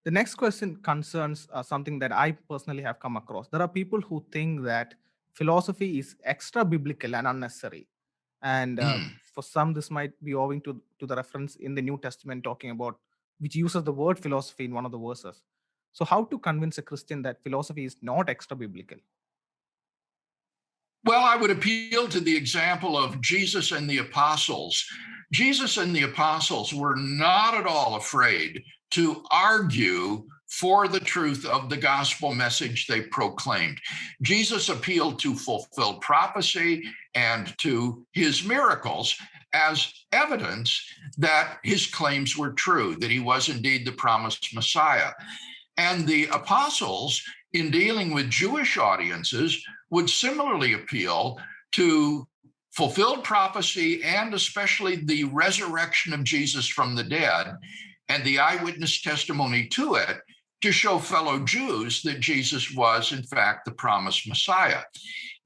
The next question concerns something that I personally have come across. There are people who think that philosophy is extra biblical and unnecessary. And Mm. for some, this might be owing to the reference in the New Testament talking about, which uses the word philosophy in one of the verses. So, how to convince a Christian that philosophy is not extra biblical? Well, I would appeal to the example of Jesus and the apostles. Jesus and the apostles were not at all afraid to argue for the truth of the gospel message they proclaimed. Jesus appealed to fulfilled prophecy and to his miracles as evidence that his claims were true, that he was indeed the promised Messiah. And the apostles, in dealing with Jewish audiences, would similarly appeal to fulfilled prophecy and especially the resurrection of Jesus from the dead and the eyewitness testimony to it to show fellow Jews that Jesus was, in fact, the promised Messiah.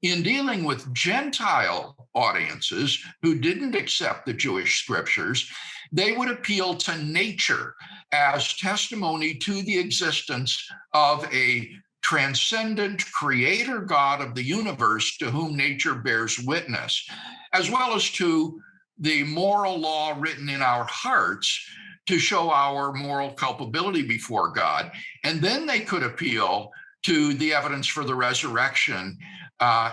In dealing with Gentile audiences who didn't accept the Jewish scriptures, they would appeal to nature as testimony to the existence of a transcendent creator God of the universe to whom nature bears witness, as well as to the moral law written in our hearts to show our moral culpability before God. And then they could appeal to the evidence for the resurrection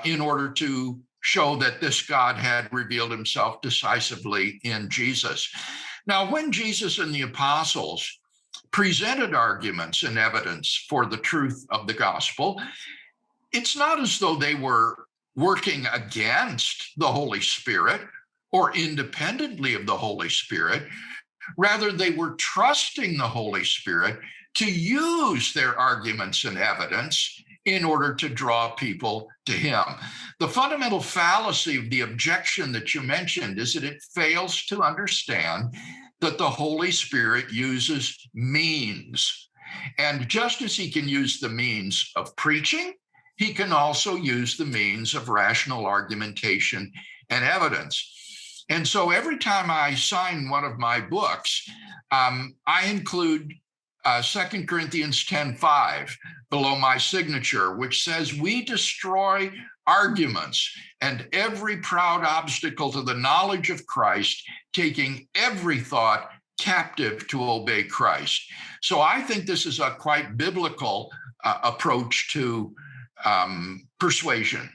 in order to show that this God had revealed himself decisively in Jesus. Now, when Jesus and the apostles presented arguments and evidence for the truth of the gospel, it's not as though they were working against the Holy Spirit or independently of the Holy Spirit. Rather, they were trusting the Holy Spirit to use their arguments and evidence in order to draw people to him. The fundamental fallacy of the objection that you mentioned is that it fails to understand that the Holy Spirit uses means. And just as he can use the means of preaching, he can also use the means of rational argumentation and evidence. And so every time I sign one of my books, I include 2 Corinthians 10:5 below my signature, which says, "We destroy arguments and every proud obstacle to the knowledge of Christ, taking every thought captive to obey Christ." So I think this is a quite biblical approach to persuasion.